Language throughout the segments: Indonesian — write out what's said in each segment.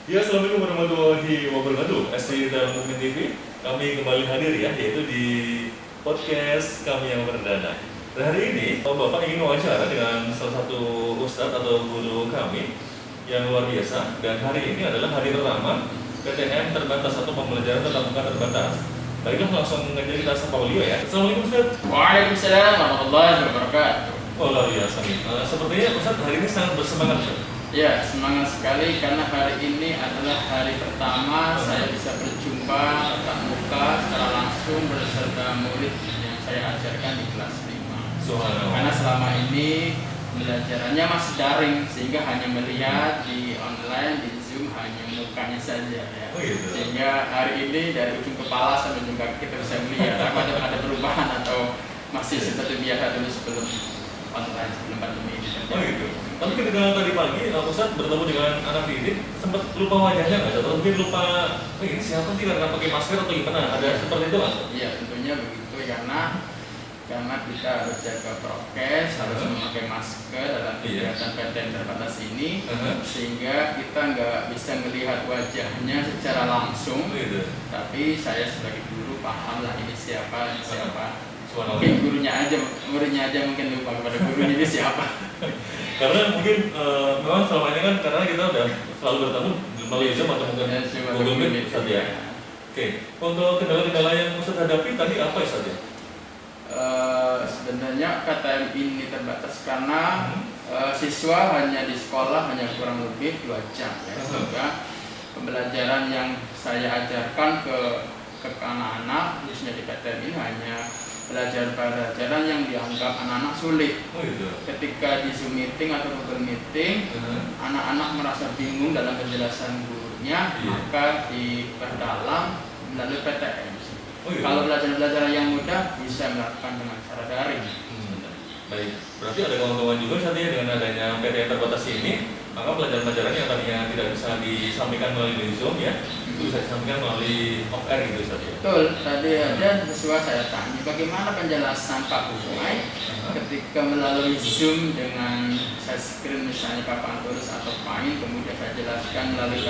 Ya, assalamualaikum warahmatullahi wabarakatuh. SD dalam Mukmin TV, kami kembali hadir ya, yaitu di podcast kami yang perdana. Dan hari ini, Bapak ingin wawancara dengan salah satu ustadz atau guru kami yang luar biasa. Dan hari ini adalah hari pertama PTM terbatas atau pembelajaran tatap muka terbatas. Baiklah, langsung aja kita sapa beliau ya. Assalamualaikum Ustadz. Waalaikumsalam warahmatullahi wabarakatuh. Oh, luar biasa nih. Sepertinya Ustadz hari ini sangat bersemangat Ustadz. Ya, semangat sekali karena hari ini adalah hari pertama saya bisa berjumpa tatap muka secara langsung beserta murid yang saya ajarkan di kelas 5. Karena selama ini pembelajarannya masih daring sehingga hanya melihat di online, di Zoom hanya mukanya saja ya. Oh, gitu. Sehingga hari ini dari ujung kepala sampai ujung kaki kita bisa melihat apakah ada perubahan atau masih seperti biasa dulu sebelum online, sebelum pandemi ini. Oh gitu. Tapi ketika tadi pagi Ustadz bertemu dengan anak didik, sempat lupa wajahnya nggak? Atau mungkin lupa, oh ini siapa sih karena pakai masker atau gimana? Ada seperti itu nggak? Iya, tentunya begitu karena kita harus jaga prokes, harus memakai masker dalam kegiatan PTM terbatas ini, sehingga kita nggak bisa melihat wajahnya secara langsung. Gitu. Tapi saya sebagai guru paham lah ini siapa. Mungkin muridnya aja mungkin lupa kepada gurunya ini siapa. Karena mungkin memang selama ini kan karena kita udah selalu bertemu melalui Zoom atau mungkin Google Meet saja. Oke, untuk kendala-kendala yang Ustadz hadapi tadi apa ya saja? Sebenarnya PTM ini terbatas karena siswa hanya di sekolah hanya kurang lebih 2 jam ya, sehingga pembelajaran yang saya ajarkan ke anak-anak khususnya di PTM ini hanya pelajaran yang dianggap anak-anak sulit. Oh, gitu. Ketika di Zoom meeting atau Google meeting, anak-anak merasa bingung dalam penjelasan gurunya, maka diperdalam melalui PTM. Oh, gitu. Kalau pelajaran-pelajaran yang mudah bisa melakukan dengan cara daring. Baik, berarti ada keuntungan juga saat ini dengan adanya PTM terbatas ini, maka pelajaran-pelajaran yang tadinya tidak bisa disampaikan melalui Zoom ya, itu bisa disampaikan melalui off-air gitu saja. Betul, tadi ada siswa saya tanya bagaimana penjelasan Pak Bukai ketika melalui Zoom dengan saya screen misalnya papan tulis atau paint, kemudian saya jelaskan melalui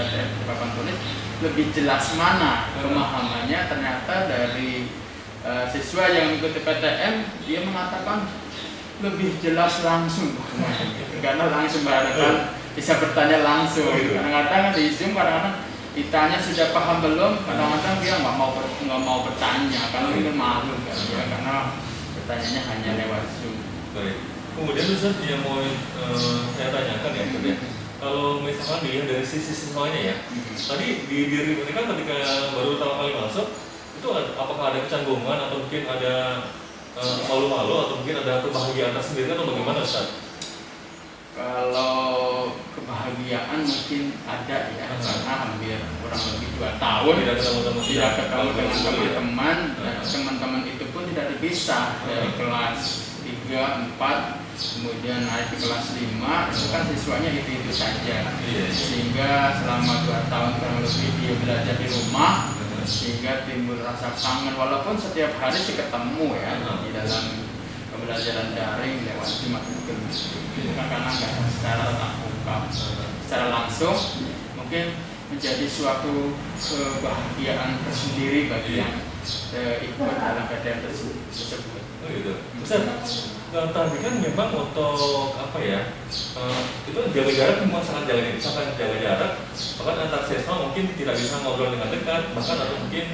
papan tulis, lebih jelas mana pemahamannya. Ternyata dari siswa yang mengikuti PTM dia mengatakan lebih jelas langsung karena langsung berhadapan bisa bertanya langsung. Kadang-kadang di Zoom kadang-kadang ditanya sudah paham belum, kadang-kadang dia nggak mau bertanya karena itu malu kan ya, karena bertanyanya hanya lewat Zoom. Baik. Kemudian Ustaz yang mau saya tanyakan ya, kalau misalkan dilihat dari sisi siswanya ya, tadi di diri mereka ketika baru pertama kali masuk itu apakah ada kecanggungan atau mungkin ada malu-malu atau mungkin ada kebahagiaan tersendiri atau bagaimana Ustaz? Kalau kebahagiaan mungkin ada ya, karena hampir kurang lebih 2 tahun tidak ketemu dengan teman-teman, dan teman-teman itu pun tidak dipisah dari kelas 3, 4, kemudian naik ke kelas 5, itu kan siswanya itu saja. Sehingga selama 2 tahun kurang lebih dia belajar di rumah, sehingga timbul rasa kangen walaupun setiap hari sih ketemu ya di dalam pembelajaran daring lewat Zoom atau Google Meet. Bukan karena nggak secara tatap muka, secara langsung mungkin menjadi suatu kebahagiaan tersendiri bagi yang ikut dalam PTM tersebut. Oh gitu. Ustaz, tadi kan memang untuk apa ya? Itu jaga jarak memang sangat jaga, misalkan jaga jarak, bahkan antar siswa mungkin tidak bisa ngobrol dengan dekat, bahkan atau mungkin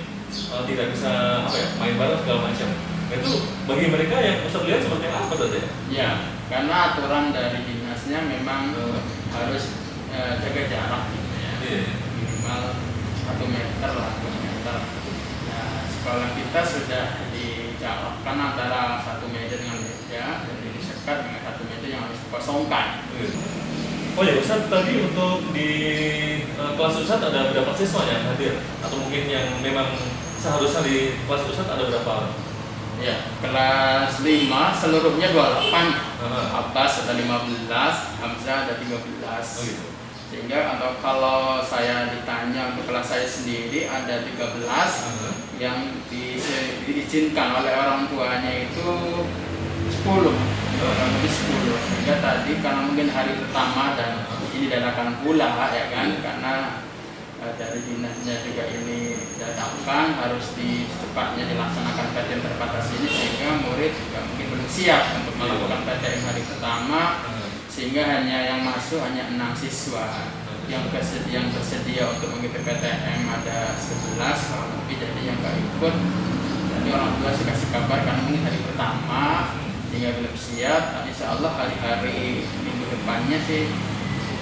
tidak bisa apa ya, main bareng segala macam. Nah, itu bagi mereka yang Ustaz lihat seperti apa tadi? Ya, karena aturan dari dinasnya memang harus jaga jarak gitu ya, minimal 1 meter lah, 2 meter. Nah, sekolah kita sudah dijarakkan antara 1 meja dengan meja dan disekat dengan 1 meja yang harus dikosongkan. Oh ya Ustaz, tadi untuk di kelas Ustaz ada berapa siswa yang hadir? Atau mungkin yang memang seharusnya di kelas Ustaz ada berapa? Ya, kelas 5 seluruhnya 28, Abbas ada 15, Hamzah ada 13. Oh gitu. Sehingga kalau saya ditanya untuk kelas saya sendiri ada 13 yang diizinkan oleh orang tuanya itu 10, kurang lebih 10. Sehingga tadi karena mungkin hari pertama dan ini dadakan pula ya kan, karena dari dinasnya juga ini datangkan harus secepatnya dilaksanakan PTM terbatas ini, sehingga murid juga mungkin belum siap untuk melakukan PTM hari pertama, sehingga hanya yang masuk hanya 6 siswa yang bersedia untuk mengikuti PTM ada 11 kalau lebih, jadi yang nggak ikut jadi orang tua sih kasih kabar karena mungkin hari pertama sehingga belum siap. Tapi insya Allah hari-hari minggu depannya sih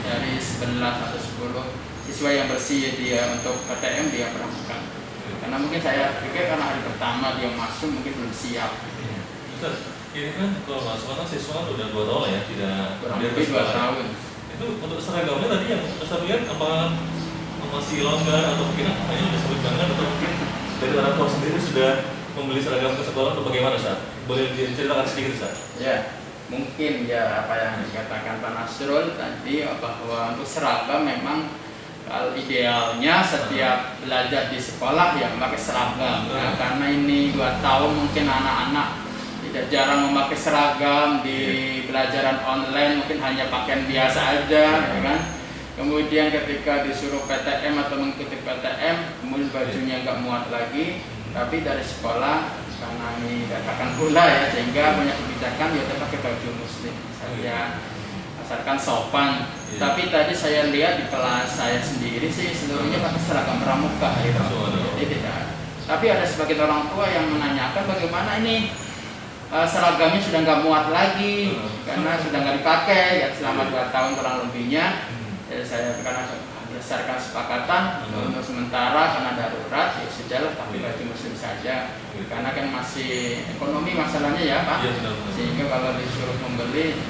dari 11 atau 10 siswa yang bersedia untuk PTM dia berangkat. Karena mungkin saya pikir karena hari pertama dia masuk mungkin belum siap. Ustaz, ini kan kalau nggak salah siswa udah 2 tahun ya, tidak Kurang lebih 2 tahun. Itu untuk seragamnya tadi yang Ustaz lihat apa masih longgar atau mungkin hanya udah sulit banget, atau mungkin dari orang tua sendiri sudah membeli seragam ke sekolah atau bagaimana Ustaz? Boleh diceritakan sedikit Ustaz? Ya, mungkin ya apa yang dikatakan Pak Nasrul tadi bahwa untuk seragam memang idealnya setiap belajar di sekolah ya memakai seragam ya, karena ini 2 tahun mungkin anak-anak tidak jarang memakai seragam di pelajaran online, mungkin hanya pakaian biasa aja ya kan. Kemudian ketika disuruh PTM atau mengikuti PTM kemudian bajunya nggak muat lagi, tapi dari sekolah karena ini katakan pula ya sehingga banyak kebijakan ya tetap pakai baju muslim saja asalkan sopan. Tapi tadi saya lihat di kelas saya sendiri sih seluruhnya pakai seragam pramuka gitu. Jadi tidak. Tapi ada sebagian orang tua yang menanyakan bagaimana ini seragamnya sudah nggak muat lagi karena sudah nggak dipakai ya selama 2 tahun kurang lebihnya. Jadi saya karena berdasarkan kesepakatan untuk sementara karena darurat ya sudahlah pakai baju muslim saja karena kan masih ekonomi masalahnya ya Pak. Sehingga kalau disuruh membeli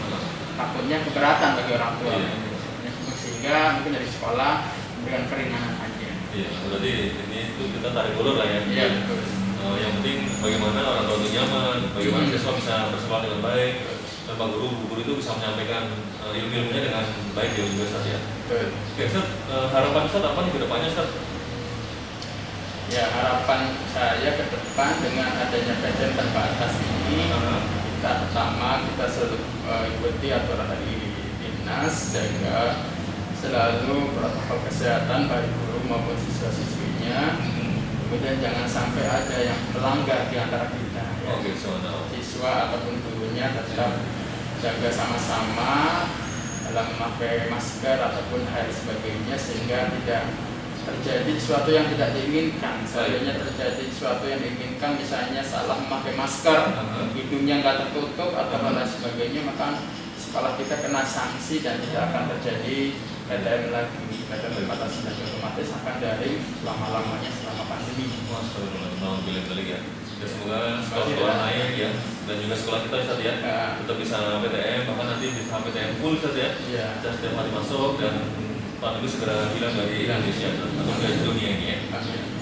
takutnya keberatan bagi orang tua. Sehingga mungkin dari sekolah memberikan keringanan aja. Iya, berarti ini itu kita tarik ulur lah ya. Iya, betul. Yang penting bagaimana orang tua itu nyaman, bagaimana siswa bisa bersekolah dengan baik, dan Pak Guru itu bisa menyampaikan ilmu-ilmunya dengan baik di universitas ya. Betul. Oke, Ustaz, harapan Ustaz apa nih ke depannya Ustaz? Ya, harapan saya ke depan dengan adanya PTM terbatas ini, kita pertama kita selalu ikuti aturan dari dinas, jaga selalu protokol kesehatan baik guru maupun siswa-siswinya. Kemudian jangan sampai ada yang melanggar di antara kita ya. Siswa ataupun gurunya tetap jaga sama-sama dalam memakai masker ataupun hal sebagainya sehingga tidak terjadi sesuatu yang tidak diinginkan. Seandainya terjadi sesuatu yang diinginkan, misalnya salah memakai masker, hidungnya nggak tertutup atau hal sebagainya, maka sekolah kita kena sanksi dan tidak akan terjadi PTM lagi. PTM terbatas dan otomatis akan daring selama-lamanya selama pandemi. Ya. Semoga sekolah lain ya dan juga sekolah kita Ustaz ya tetap bisa PTM, bahkan nanti bisa PTM full Ustaz ya. Kita setiap hari masuk dan pandemi segera hilang dari Indonesia atau dari dunia ini ya.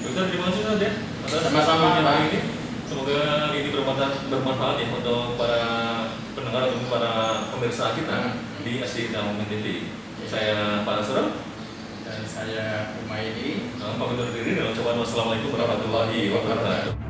Ustaz, terima kasih Ustaz ya atas sama-sama ini. Semoga ini bermanfaat ya untuk para pendengar atau para pemirsa kita di SD Dalam TV. Saya Pak Nasrul dan saya Umaydi. Pamit undur diri dengan ucapan wassalamualaikum warahmatullahi wabarakatuh.